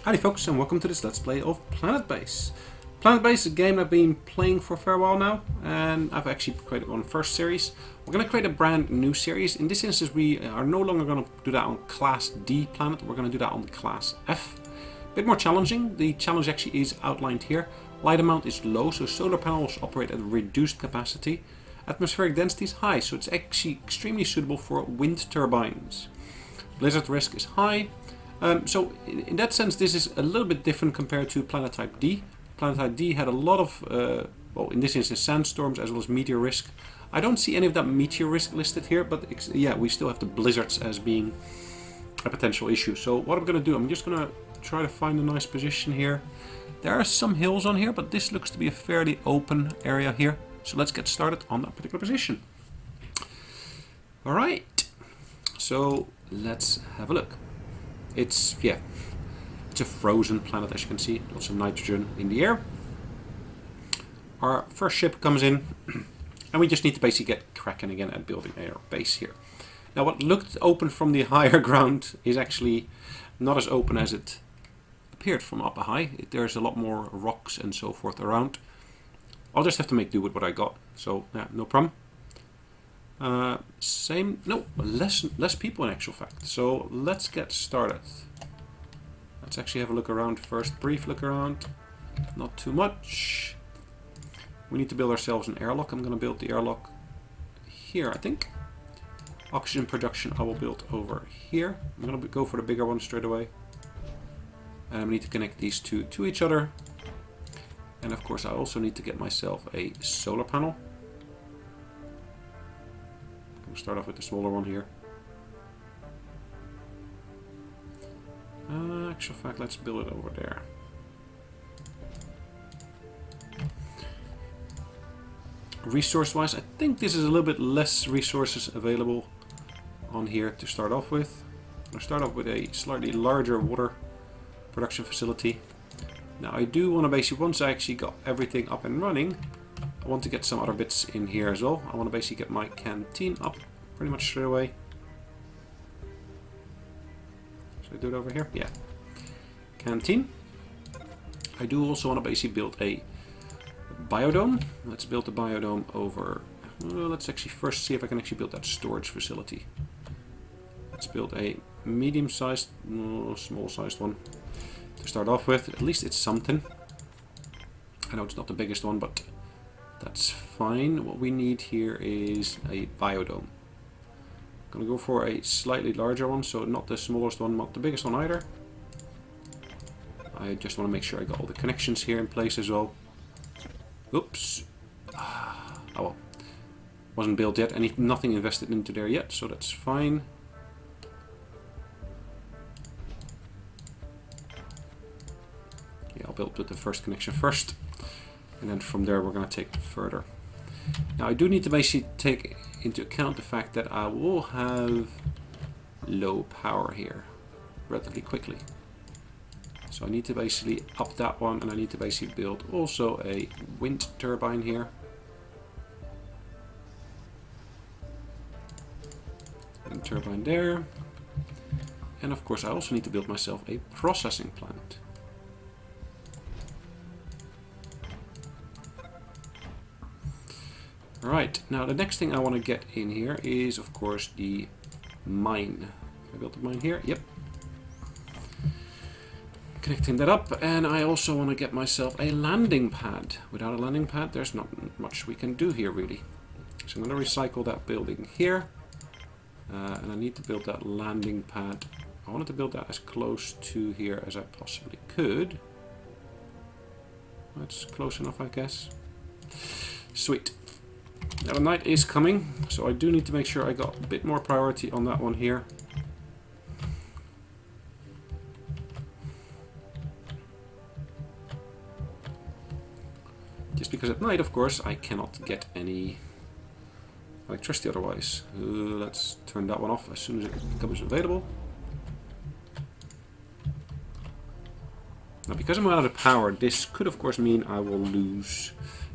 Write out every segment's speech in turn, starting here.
Howdy folks, and welcome to this Let's Play of PlanetBase. PlanetBase is a game I've been playing for a fair while now, and I've actually created one first series. We're going to create a brand new series. In this instance, we are no longer going to do that on Class D planet, we're going to do that on the Class F. A bit more challenging. The challenge actually is outlined here. Light amount is low, so solar panels operate at a reduced capacity. Atmospheric density is high, so it's actually extremely suitable for wind turbines. Blizzard risk is high. So in that sense, this is a little bit different compared to Planet Type D. Planet Type D had a lot of, well, in this instance, sandstorms as well as meteor risk. I don't see any of that meteor risk listed here, but yeah, we still have the blizzards as being a potential issue. So what I'm going to do, I'm just going to try to find a nice position here. There are some hills on here, but this looks to be a fairly open area here. So let's get started on that particular position. Alright, so let's have a look. It's a frozen planet, as you can see. Lots of nitrogen in the air. Our first ship comes in, and we just need to basically get cracking again at building our base here. Now, what looked open from the higher ground is actually not as open as it appeared from up high. There's a lot more rocks and so forth around. I'll just have to make do with what I got. So, yeah, no problem. Less people in actual fact. So let's get started. Let's actually have a look around first. Brief look around. Not too much. We need to build ourselves an airlock. I'm going to build the airlock here, I think. Oxygen production I will build over here. I'm going to go for the bigger one straight away. And I need to connect these two to each other. And of course I also need to get myself a solar panel. We'll start off with the smaller one here. Actual fact, let's build it over there. Resource-wise, I think this is a little bit less resources available on here to start off with. I'll start off with a slightly larger water production facility. Now I do want to basically, once I actually got everything up and running, I want to get some other bits in here as well. I want to basically get my canteen up pretty much straight away. Should I do it over here? Yeah. Canteen. I do also want to basically build a biodome. Let's build the biodome over... Well, let's actually first see if I can actually build that storage facility. Let's build a medium-sized, small-sized one to start off with. At least it's something. I know it's not the biggest one, but that's fine. What we need here is a biodome. I'm going to go for a slightly larger one, so not the smallest one, not the biggest one either. I just want to make sure I got all the connections here in place as well. Oops. Oh well. Wasn't built yet, nothing invested into there yet, so that's fine. Yeah, I'll build with the first connection first. And then from there we're going to take it further. Now I do need to basically take into account the fact that I will have low power here relatively quickly. So I need to basically up that one, and I need to basically build also a wind turbine here. Wind turbine there. And of course I also need to build myself a processing plant. Right, now the next thing I want to get in here is, of course, the mine. I built the mine here, yep. Connecting that up, and I also want to get myself a landing pad. Without a landing pad, there's not much we can do here, really. So I'm going to recycle that building here. And I need to build that landing pad. I wanted to build that as close to here as I possibly could. That's close enough, I guess. Sweet. Now the night is coming, so I do need to make sure I got a bit more priority on that one here. Just because at night, of course, I cannot get any electricity otherwise. Let's turn that one off as soon as it becomes available. Now because I'm out of power, this could of course mean I will lose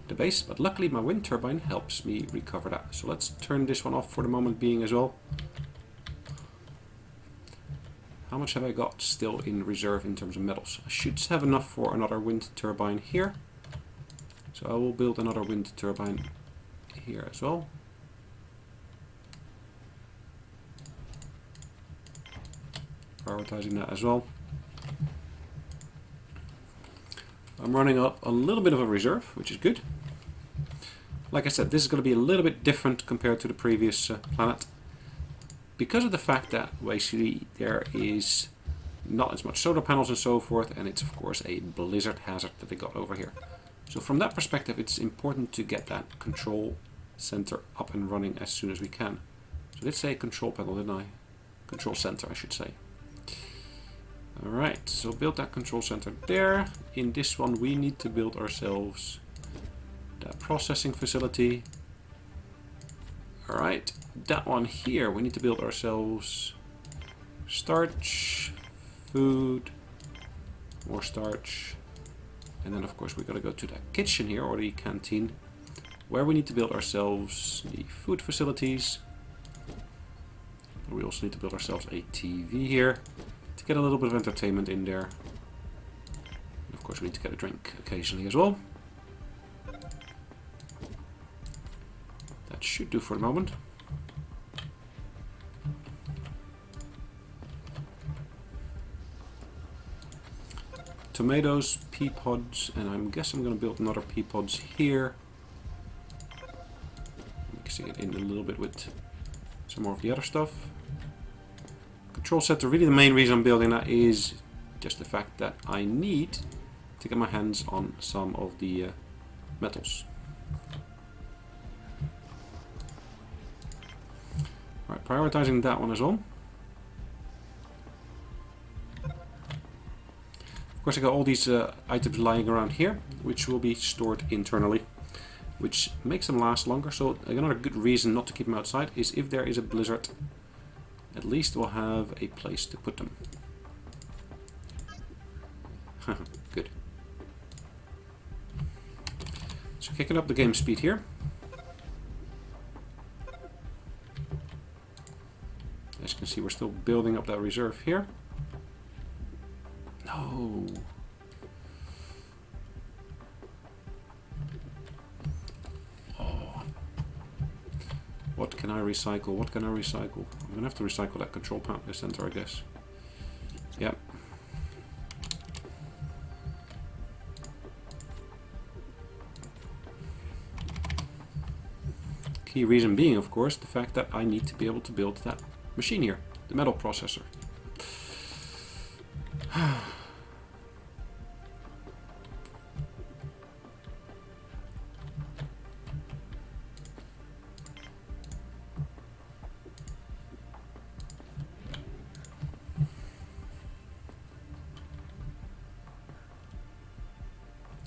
the base, but luckily my wind turbine helps me recover that. So let's turn this one off for the moment being as well. how much have I got still in reserve in terms of metals? I should have enough for another wind turbine here. So I will build another wind turbine here as well. Prioritizing that as well. I'm running up a little bit of a reserve, which is good. Like I said, this is going to be a little bit different compared to the previous planet. Because of the fact that basically there is not as much solar panels and so forth, and it's of course a blizzard hazard that they got over here. So from that perspective, it's important to get that control center up and running as soon as we can. So let's say control panel, didn't I? Control center, I should say. Alright, so build that control center there. In this one, we need to build ourselves that processing facility. Alright, that one here, we need to build ourselves starch, food, more starch. And then of course we gotta go to the kitchen here, or the canteen, where we need to build ourselves the food facilities. We also need to build ourselves a TV here to get a little bit of entertainment in there. And of course we need to get a drink occasionally as well. That should do for the moment. Tomatoes, pea pods, and I guess I'm going to build another pea pods here. Mixing it in a little bit with some more of the other stuff. Control center, really the main reason I'm building that is just the fact that I need to get my hands on some of the metals. Alright, prioritizing that one as well. Of course, I got all these items lying around here, which will be stored internally, which makes them last longer. So another good reason not to keep them outside is if there is a blizzard, at least we'll have a place to put them. Good. So kicking up the game speed here. As you can see, we're still building up that reserve here. No. Oh. What can I recycle? What can I recycle? I'm gonna have to recycle that control panel center, I guess. Yep. Key reason being, of course, the fact that I need to be able to build that machine here, the metal processor.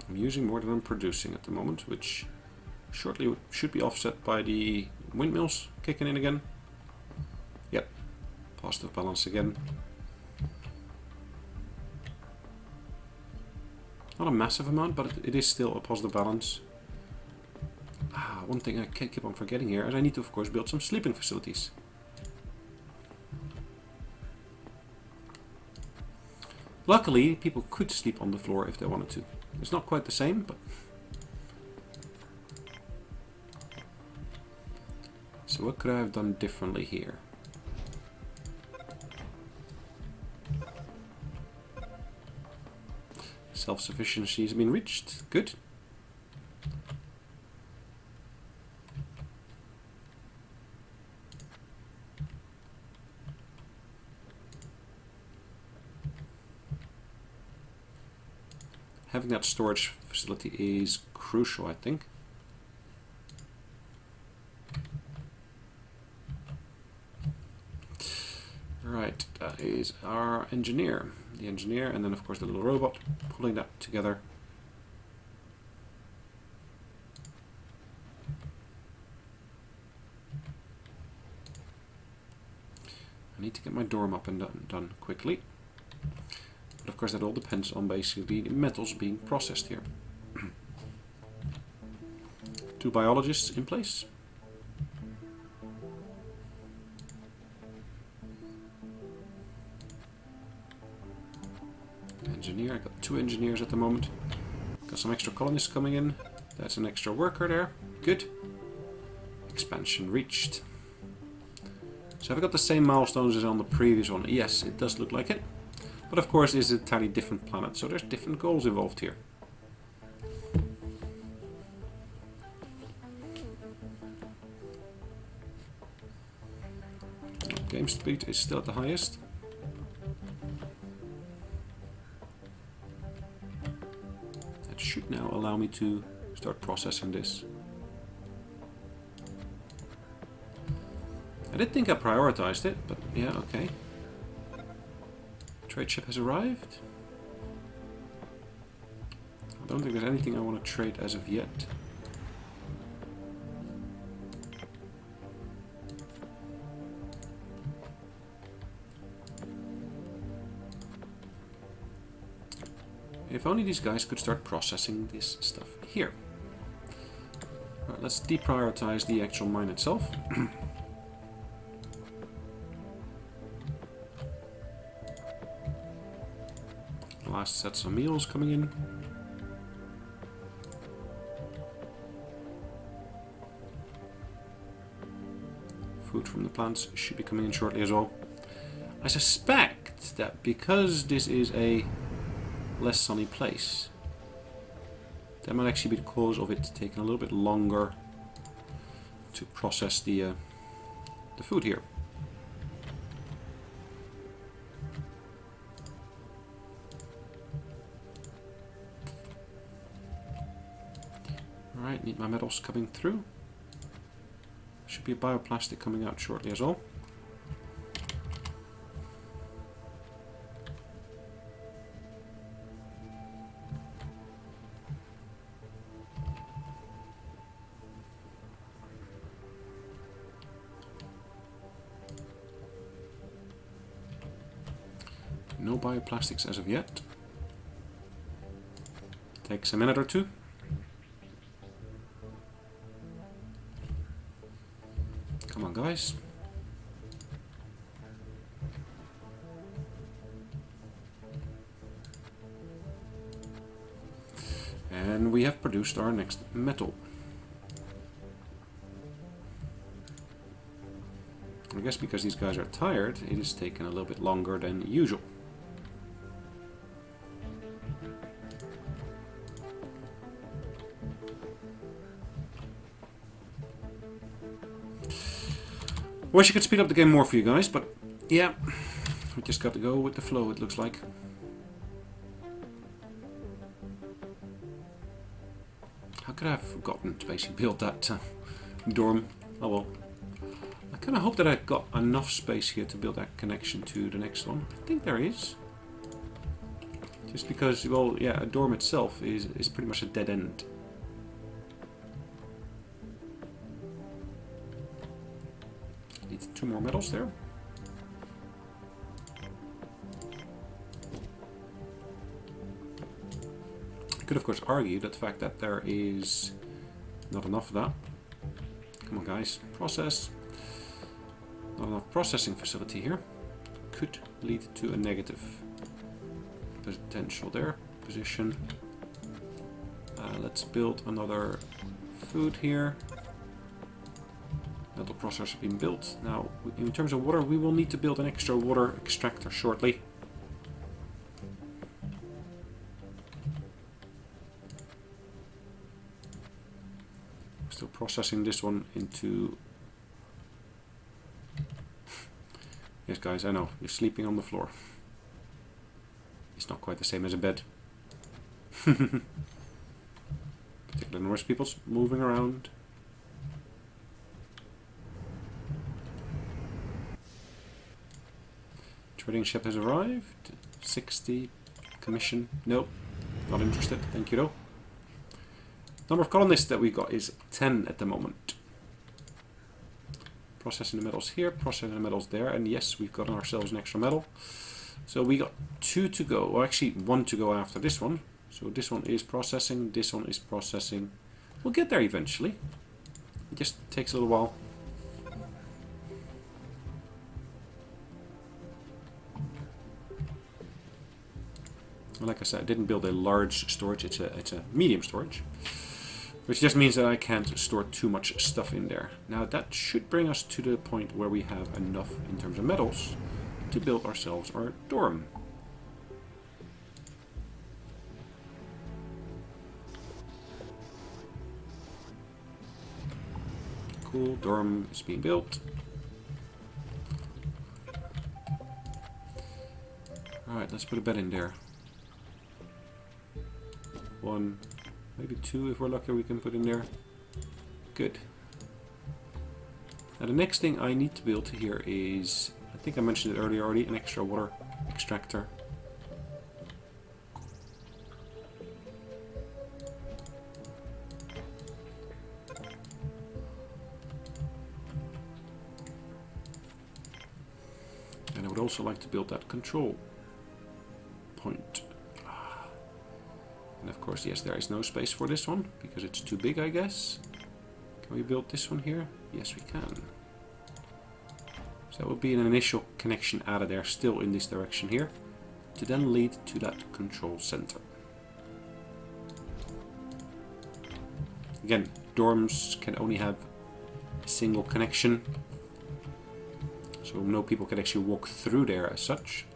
I'm using more than I'm producing at the moment, which shortly should be offset by the windmills kicking in again. Yep, positive balance again. Not a massive amount, but it is still a positive balance. One thing I keep on forgetting here is I need to, of course, build some sleeping facilities. Luckily, people could sleep on the floor if they wanted to. It's not quite the same, but... So what could I have done differently here? Self-sufficiency has been reached. Good. Having that storage facility is crucial, I think. Right, that is our engineer. The engineer, and then of course the little robot pulling that together. I need to get my dorm up and done quickly. But of course that all depends on basically the metals being processed here. 2 biologists in place. Engineer. I got 2 engineers at the moment. Got some extra colonists coming in. That's an extra worker there. Good. Expansion reached. So have I got the same milestones as on the previous one? Yes, it does look like it. But of course it's a entirely different planet, so there's different goals involved here. Game speed is still at the highest. That should now allow me to start processing this. I did think I prioritized it, but yeah, okay. Trade ship has arrived. I don't think there's anything I want to trade as of yet. If only these guys could start processing this stuff here. Alright, let's deprioritize the actual mine itself. Last sets of meals coming in. Food from the plants should be coming in shortly as well. I suspect that because this is a less sunny place, that might actually be the cause of it taking a little bit longer to process the food here. Alright, need my metals coming through. Should be a bioplastic coming out shortly as well. No bioplastics as of yet. Takes a minute or two. Come on, guys. And we have produced our next metal. I guess because these guys are tired, it is taking a little bit longer than usual. Wish I could speed up the game more for you guys, but yeah, we just got to go with the flow, it looks like. How could I have forgotten to basically build that dorm? Oh well. I kind of hope that I got enough space here to build that connection to the next one. I think there is. Just because, well, yeah, a dorm itself is pretty much a dead end. Need 2 more metals there. I could of course argue that the fact that there is not enough of that. Come on guys, process. Not enough processing facility here. Could lead to a negative potential there. Position. Let's build another food here. Metal processor being built. Now, in terms of water, we will need to build an extra water extractor shortly. Still processing this one into... Yes guys, I know, you're sleeping on the floor. It's not quite the same as a bed. Particularly Norse people's moving around. Trading ship has arrived. 60. Commission. Nope. Not interested. Thank you though. Number of colonists that we got is 10 at the moment. Processing the metals here, processing the metals there, and yes, we've got ourselves an extra metal. So we got 2 to go, or actually 1 to go after this one. So this one is processing, this one is processing. We'll get there eventually. It just takes a little while. Like I said, I didn't build a large storage, it's a medium storage. Which just means that I can't store too much stuff in there. Now that should bring us to the point where we have enough in terms of metals to build ourselves our dorm. Cool, dorm is being built. Alright, let's put a bed in there. 1, maybe 2 if we're lucky we can put in there. Good. Now the next thing I need to build here is, I think I mentioned it earlier already, an extra water extractor. And I would also like to build that control point. And of course, yes, there is no space for this one because it's too big, I guess. Can we build this one here? Yes, we can. So that would be an initial connection out of there, still in this direction here, to then lead to that control center. Again, dorms can only have a single connection, so no people can actually walk through there as such.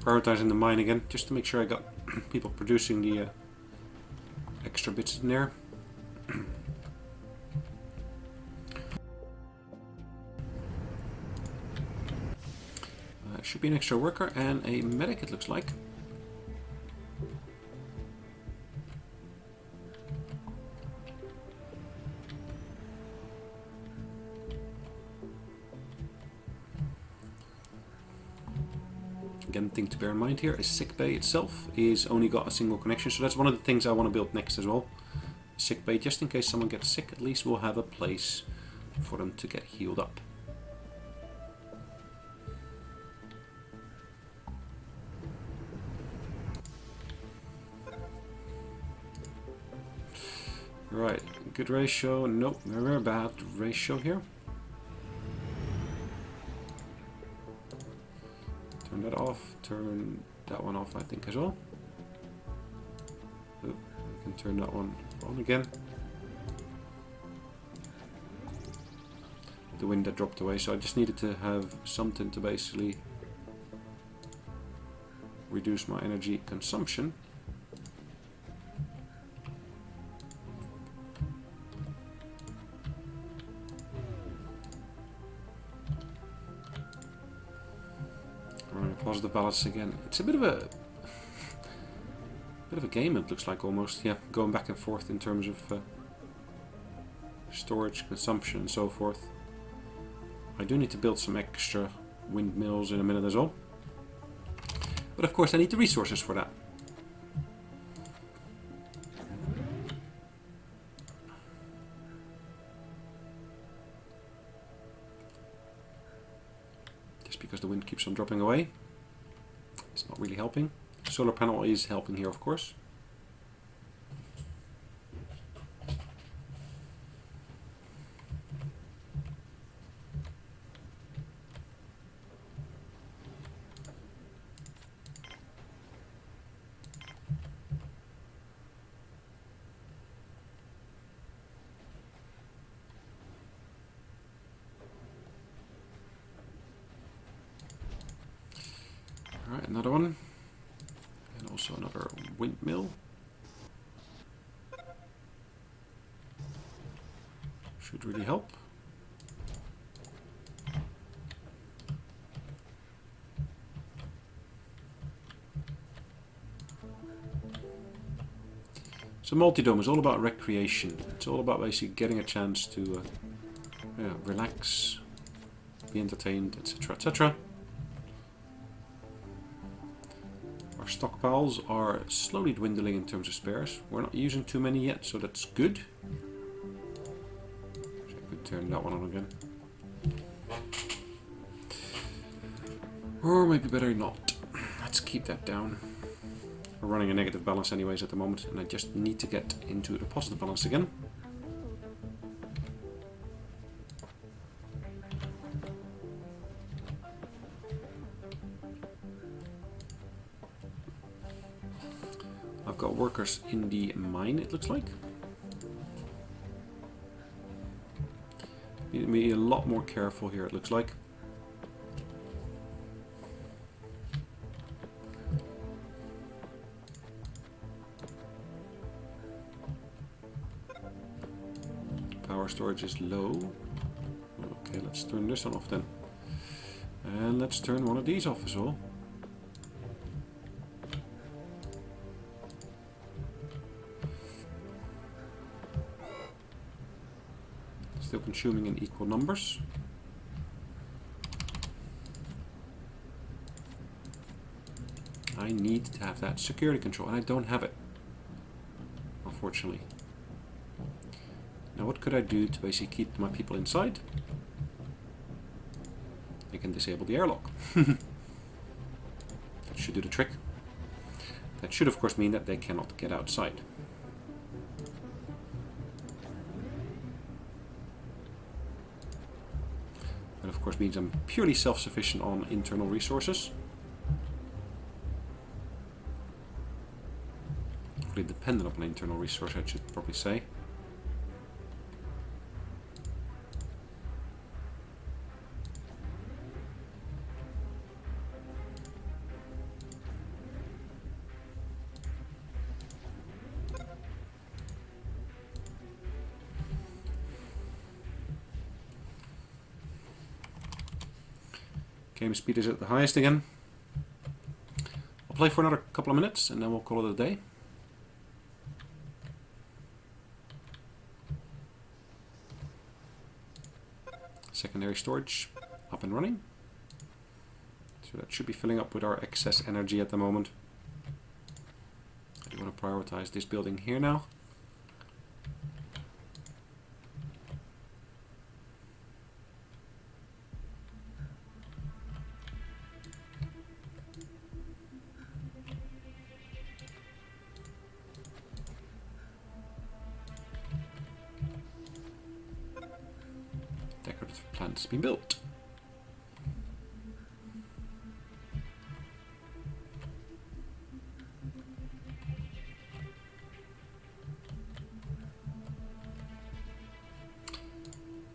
Prioritizing the mine again, just to make sure I got people producing the extra bits in there. Should be an extra worker and a medic, it looks like. Again, thing to bear in mind here is sick bay itself is only got a single connection, so that's one of the things I want to build next as well. Sick bay, just in case someone gets sick, at least we'll have a place for them to get healed up. Right, good ratio. Nope, very bad ratio here. Turn that off, turn that one off I think as well. Oh, we can turn that one on again. The wind that dropped away, so I just needed to have something to basically reduce my energy consumption. Positive balance again. It's a bit of a game, it looks like, almost. Yeah, going back and forth in terms of storage, consumption, and so forth. I do need to build some extra windmills in a minute as well. But of course, I need the resources for that. Just because the wind keeps on dropping away. It's not really helping. Solar panel is helping here, of course. Alright, another one. And also another windmill. Should really help. So multi-dome is all about recreation. It's all about basically getting a chance to relax, be entertained, etc., etc. Our stockpiles are slowly dwindling in terms of spares. We're not using too many yet, so that's good. So I could turn that one on again. Or maybe better not. Let's keep that down. We're running a negative balance anyways at the moment, and I just need to get into the positive balance again. I've got workers in the mine, it looks like. Need to be a lot more careful here, it looks like. Power storage is low. Okay, let's turn this one off then. And let's turn one of these off as well. Still consuming in equal numbers. I need to have that security control, and I don't have it, unfortunately. Now what could I do to basically keep my people inside? I can disable the airlock. That should do the trick. That should of course mean that they cannot get outside. That of course means I'm purely self-sufficient on internal resources. Fully dependent upon internal resource, I should probably say. Game speed is at the highest again. I'll play for another couple of minutes and then we'll call it a day. Secondary storage up and running. So that should be filling up with our excess energy at the moment. I do want to prioritize this building here now. Decorative plant has been built.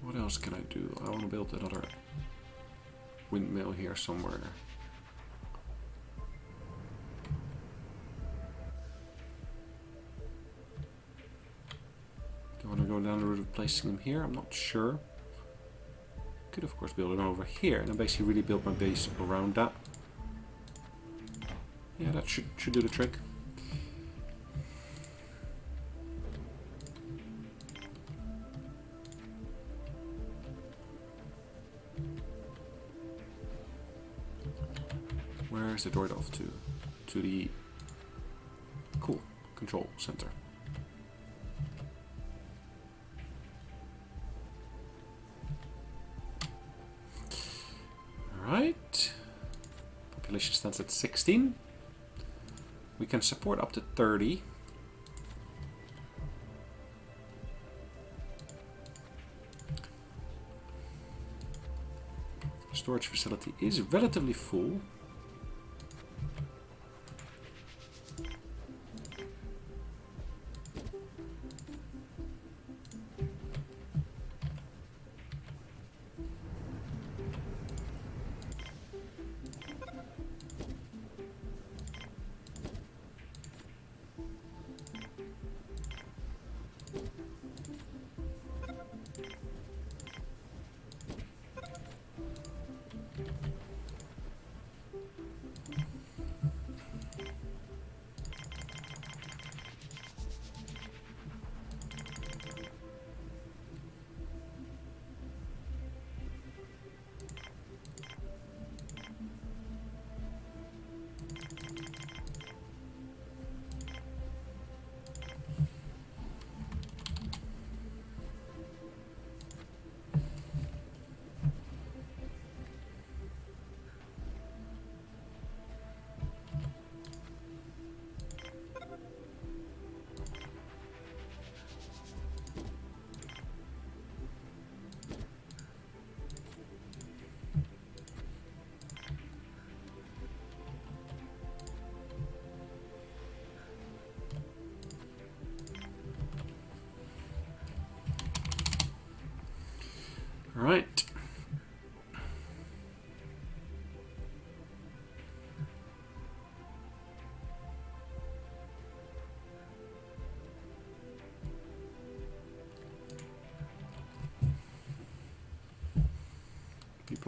What else can I do? I want to build another windmill here somewhere. Do I want to go down the route of placing them here? I'm not sure. Could of course build it over here and then basically really build my base around that. Yeah, that should do the trick. Where is the droid off to? To the cool control center. Alright. Population stands at 16. We can support up to 30. Storage facility is relatively full.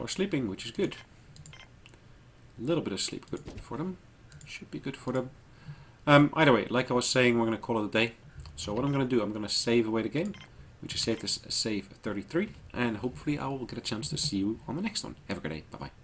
are sleeping, which is good. A little bit of sleep good for them. Should be good for them. Either way, like I was saying, we're going to call it a day. So what I'm going to do, I'm going to save away the game, which is saved as save 33, and hopefully I will get a chance to see you on the next one. Have a good day. Bye bye.